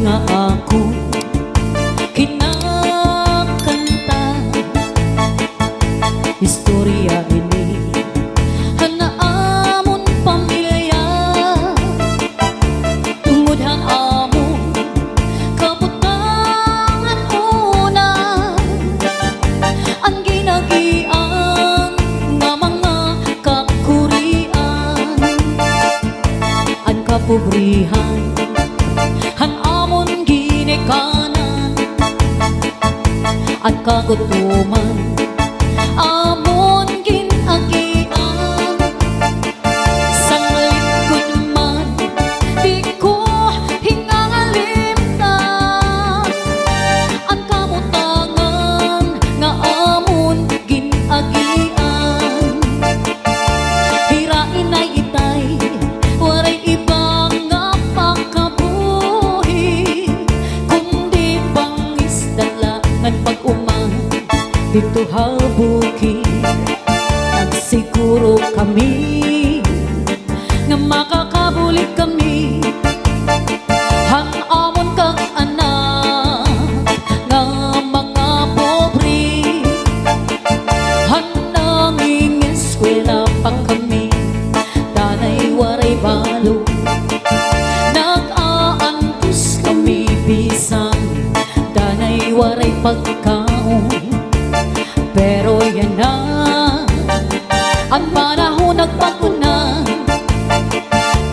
nga ako kinakanta. Istorya ini hanaamon pamilya, tungod amon kabutangan una ang ginagian nga mga kakurian, ang kapobrihan hanamon ginikanan, ang kagutuman amon ginagian. Sang likod man di ko hingalimtan, ang kamutangan nga amon ginagian. Hirain ay itay waray ibang nga pakabuhi, kundi pangisdalangan pag-umang dito habuki. Nagsiguro kami nga makakabulik kami, hanamon kag anak nga mga pobre, hananging eskwela pa kami, danay waray balo. Nag-aantos kami bisan danay waray pagkaon, pero yan na ang panahon nagbago na.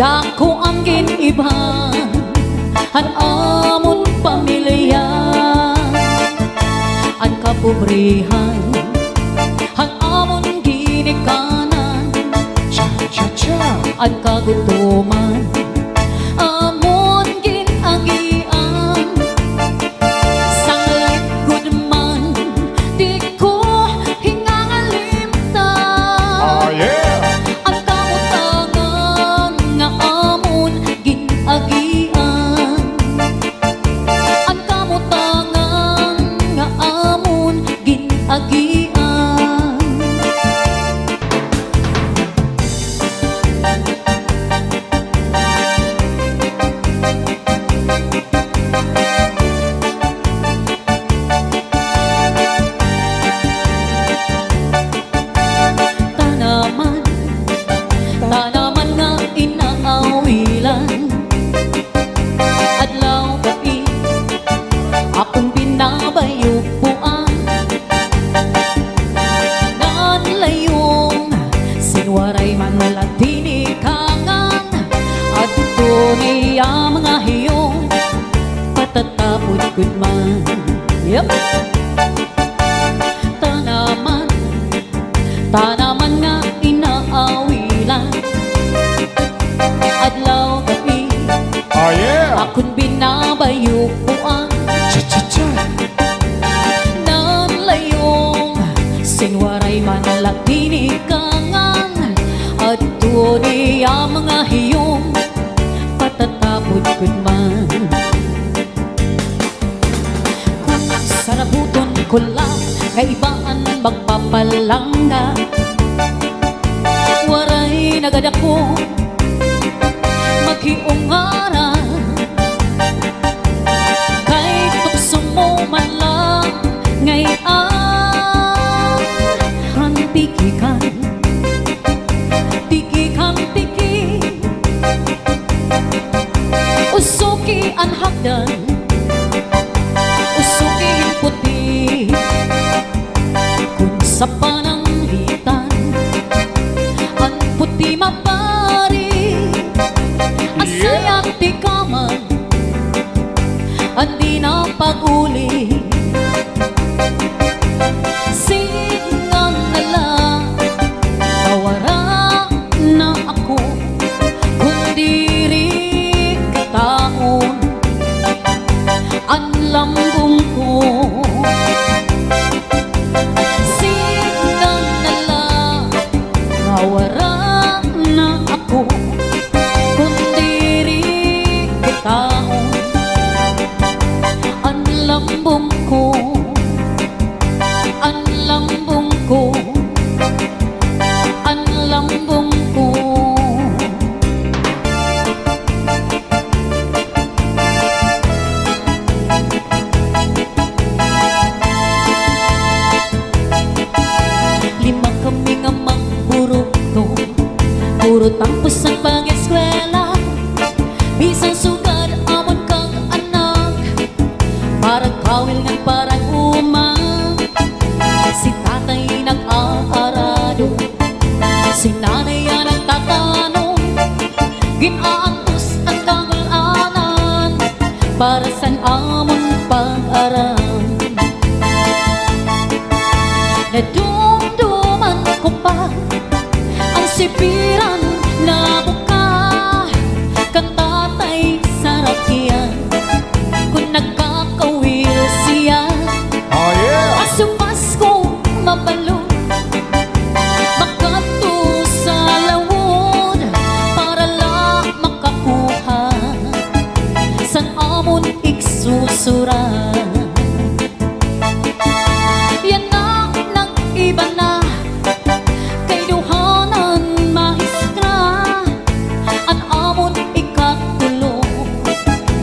Dako ang giniban hanamon pamilya, ang kapobrihan hanamon ginikanan, ang kagutuman amon ginagian. Sang likod man di ko hingalimtan, ang kamutangan nga amon ginagian, ang kamutangan nga amon ginagian. Tanaman nga inaawilan, adlaw gabi akong binabayupuan. Nanlayong sinwaray man walang tinikangan, at ito niya mga hiyong patatapod good man. Yep. Tanaman nga inaawilan, adlaw gabi akong binabayupuan. Nanlayong sinwaray man lang tinikangan, at doon niya mga hiyong patatapod good man. Kung sarabuton ko lang kaibaan magpapalangga, waray nagadako maghiungara, kay tukso mo man lang ngayon. Rantikikan tikikan tiki, usuki ang hagdan, usuki ang puti. Kung sa pananglitan ang puti mapari, asayang tikaman andi na pag-uli. Singan na lang tawara na ako, kundi rin kataon ang lambong ko. Singan na lang tawara na ako, kundi rin kataon ang lambong ko, ang lambong ko, ang lambong ko. tampos ang pag-eskwela, bisang sugad amon kang anak, parang kawil ng parang umang. Si tatay nag-aarado, si nanay ang nagtatanong, ginaangkos ang kagulanan, para san amon pag-aral. Nadumduman ko pa ang sipiran na buka, kang tatay sa rakyan, kung nagkakawil siya. Oh yeah! Asupas ko mabalo, makato sa lawod, para lang makakuha san amon iksusuran. Yan ang nag-iba na, kay duhanan maestra, an amon ikatulo,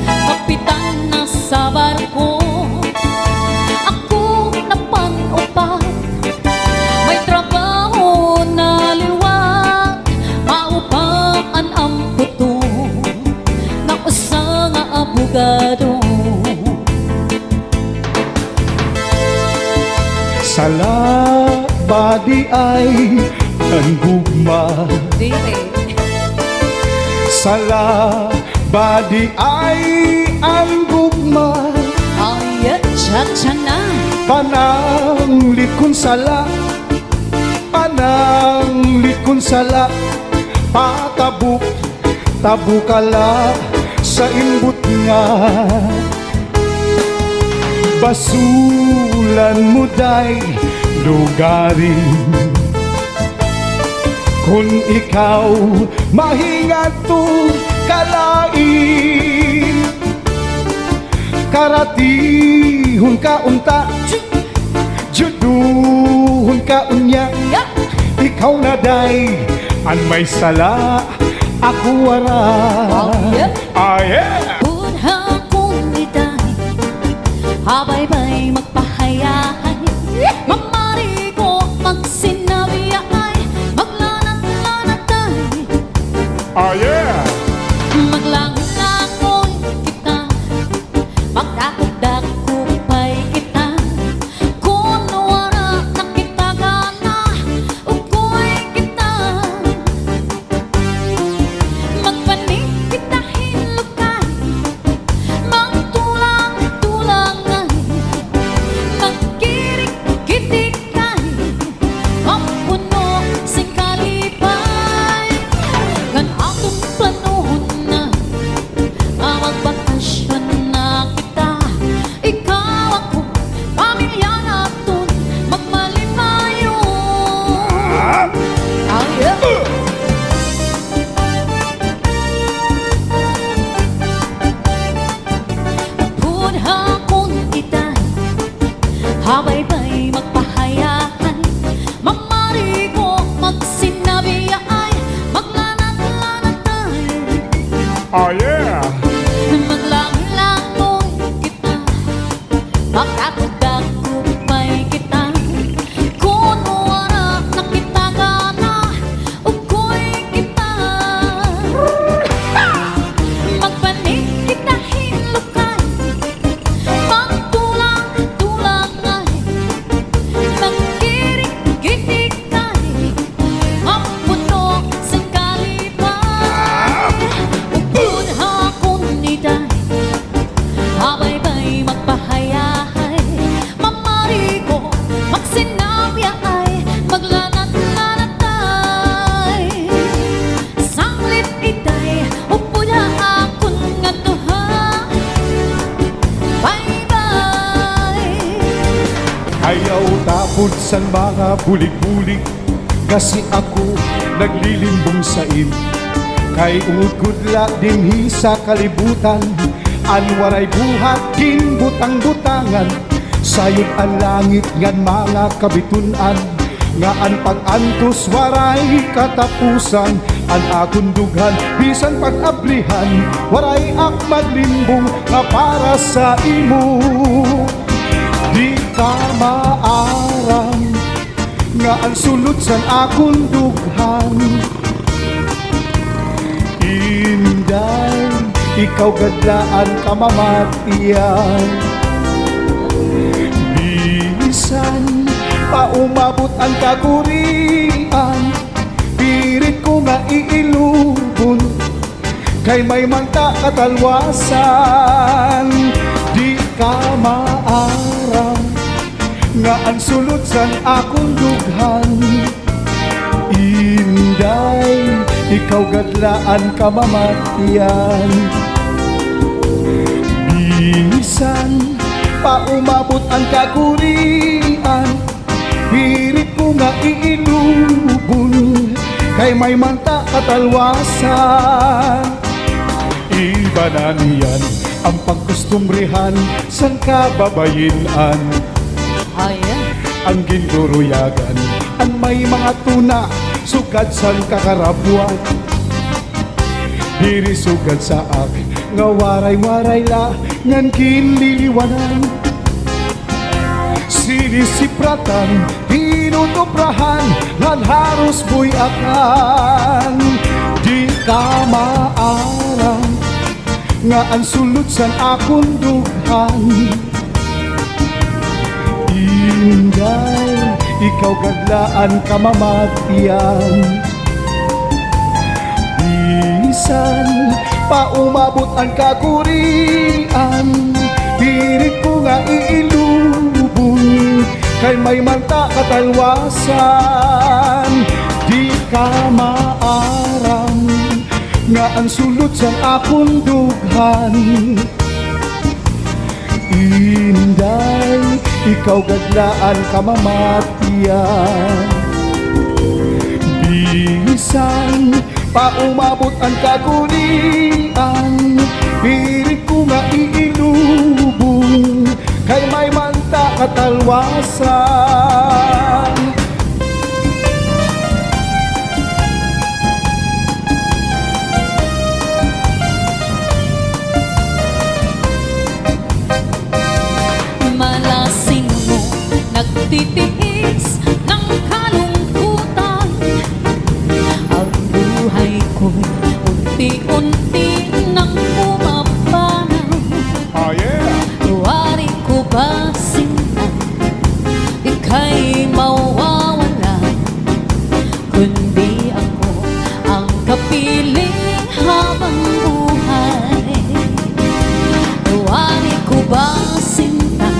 kapitan na sa barko. Ako napanupat, may trabaho na liwat, maupaan ang puto ng usa nga abogado. Sala badi ay ang gugma, Dili. sala badi ay ang gugma, Ayat cha-cha na. panang likon sala, panang likon sala, patabuk tabukala sa imbut nga. Basulan mo day lugarin, kung ikaw mahingat to kalain, karatihon ka unta, juduhon ka unya, Yup. ikaw na day an may sala, ako wara. Oh, yeah. Ah, yeah. Pudha kong itay, habay-bay magpahayahay, mamari ko magsinabi ay, maglanat-lanatay, Ah, yeah. maglangoy kita, magdakop-dakopay kita, kung wala na kita gana, ukoy kita, magpanik kita hinlukay, magtulang-tulangay, magkirik-kitikay, mampuno sing kalipay, ngan atong planuhon na, magbakasyon na kita, ikaw ako, pamilya naton, magmalimayo. Oh, yeah. Pudha kong itay, habay-bay magpahayahan, mamari ko magsinabi ay, maglanat-lanatay, Ah, yeah. maglangoy kita, magdakop-dakopay kita, kung wala na kita gana, ukoy kita, magpanik kita hinlukay, magtulang-tulangay, magkirik-kitikay, mampuno sing kalipay, upudha kong nitay, habay-bay magpahayahay, mamari ko magsinabya ay, maglanat-lanatay, sanglit itay, upudha akong nga duha, bye-bye. Ayaw tapod sa mga bulig-bulig, kasi ako naglilimbong sa im. Kay ungod-gudla dinhi sa kalibutan, anwaray buhat king butang-butangan, sayod ang langit ngan mga kabitunan, nga an pag-antos waray katapusan, an akong dughan bisan pag-ablihan, waray ak maglimbong nga para sa imo. Di ka maaram nga ang sulod sa akong dughan, Inday, ikaw gadlaan kamamatian. Bisan pa umabot ang kagurian, pirit ko nga iilubon, kay may mangta katalwasan. Di ka maaram nga ang sulod san akong dughan. Inday, ikaw gadlaan kamamatian. Bisan pa umabot ang kagurian, pirit ko nga iilubon, kay may manta katalwasan. Iba na niyan ang pagkustumbrihan sang kababayinan. Ang ginduruyagan, ang may mga tuna, sugad sang kakarabuan. Diri sugad sa ak, nga waray-waray la, ngan kinliliwanan. Sinisipratan, tinutuprahan, ngan haros buyakan. Di ka maaram, nga ang sulod san akong dughan. Inday, ikaw gadlaan kamamatian. Bisan pa umabot ang kagurian, pirit ko nga iilubon, kay may manta katalwasan. Di ka maaram, nga ang sulod sang akong dughan. Inday, ikaw gadlaan kamamatian. Bisan pa umabot ang kagunian, pirit ko nga iilubon, kay may manta katalwasan. Malasing mo, nagtitiis ng kalungkutan. Ang buhay ko'y unti-unti nang pumapanaw. Oh yeah! Wari ko ba sinta, ika'y mawawala, kundi ako ang kapiling habang buhay. Wari ko ba sinta,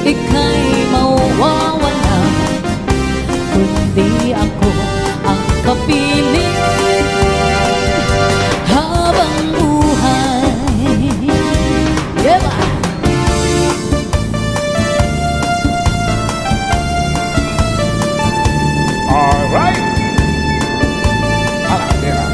ika'y mawawala, kundi ako ang kapiling habang buhay. Yeah! Alright! Tira.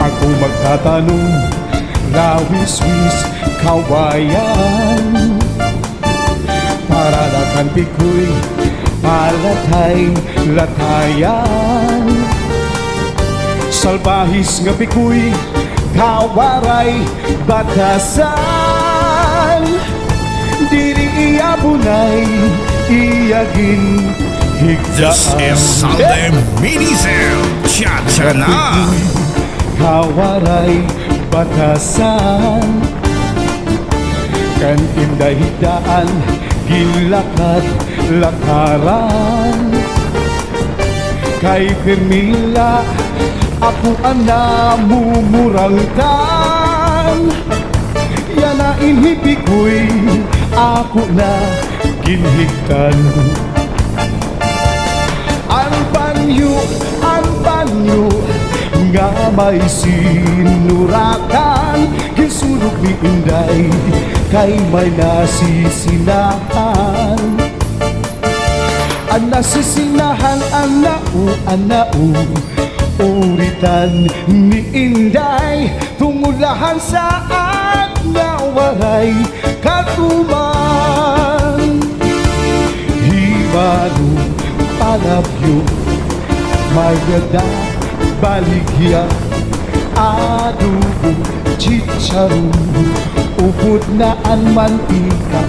Ako magtatanong, lawis-wis kawayan, para lakanti ko'y palatay-latayan. Salbahis nga piko'y kawaray batasan. Diri iyabunay iyagin higdaan. This is Sunday Minisel Cha-Cha na! Kawaray batasan, kan inday higdaan gilakad lakaran. Kay Permila ako ang namumurangtan, yana inhibi ko'y ako na ginhigtan. Ang banyo nga may sinuratan, gisunog ni Inday kay may nasisinahan. Ang nasisinahan, anau, uritan ni Inday, tungulahan saan na waray katuman. Hibalo palabyo, Mayada, baligya, adobo, chicharon, upod na ang mantika,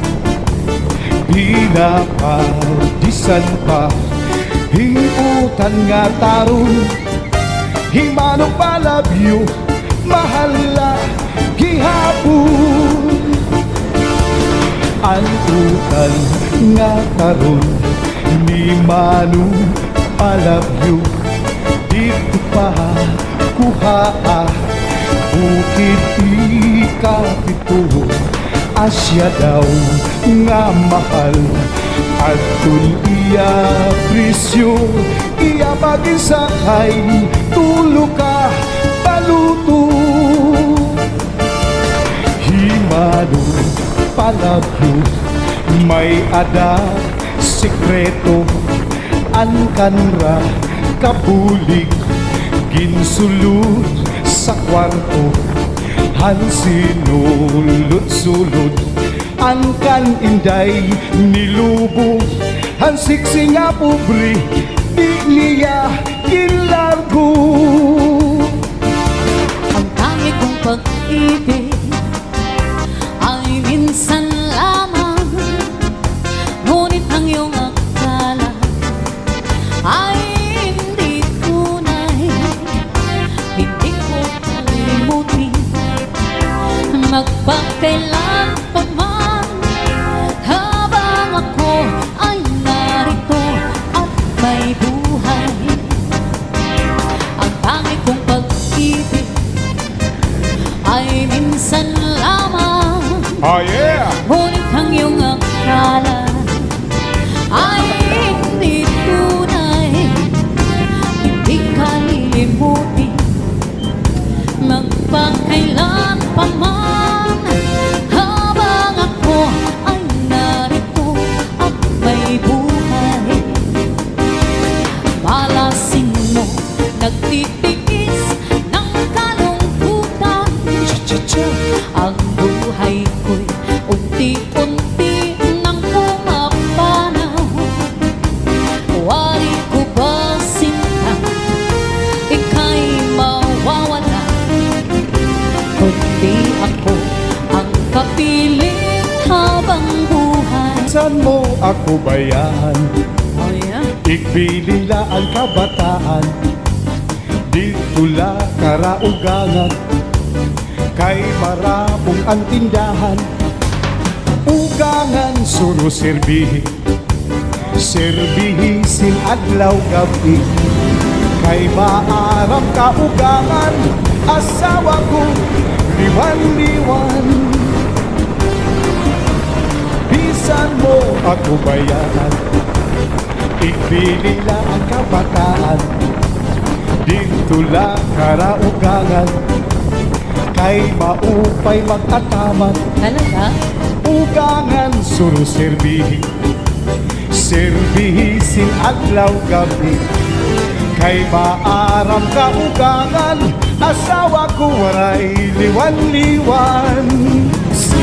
pinapadisan pa, hingutan nga tarong, himanong palabyo, mahal na gihapon. Ang utan nga karon ni Manu palabyo, dito pa kuhaa, bukid ikapito, asya daw nga mahal, at iya presyo, iya pagisakay, tulo ka paluto. Himano palabyo, may ada sekreto, ang kanra kabulig, ginsulod sa kwarto, han sinulod-sulod, ang kan inday nilubo, han siksi nga pobre, di niya gilargo. Ang tangi kong pag-ibig ay minsan lamang, ngunit ang iyong akala ay hindi tunay. Hindi ko kalimutin, magpakailan pa man, habang ako ay narito at may buhay. Ang tangi kong pag-ibig ay minsan lamang, Oh yeah! ngunit ang iyong akala ay hindi tunay. Hindi kalilimutin, magpakailan pa man, habang ako ay narito at may buhay. Malasing mo, nagtitiis ng kalungkutan, Cha-cha-cha! ang buhay ko'y unti-unti nang pumapanaw. Wari ko ba sinta, ika'y mawawala, kundi ako ang kapiling habang buhay. Saan mo ako bayan? Oh yeah? Igbilila ang kabataan, dito la karaugangan, kay maramong ang tindahan, ugangan suro serbihi, serbihisin adlaw gabi, kay maaram ka ugangan, asawa ko liwan-liwan. Bisan mo ako bayaran, igbilila ang kabataan, dito la karaugangan, kay maupay magkataman, Talaga? ugangan suro serbihi, serbihisin adlaw gabi, kay maaram ka ugangan, asawa ko waray liwan-liwan. Sa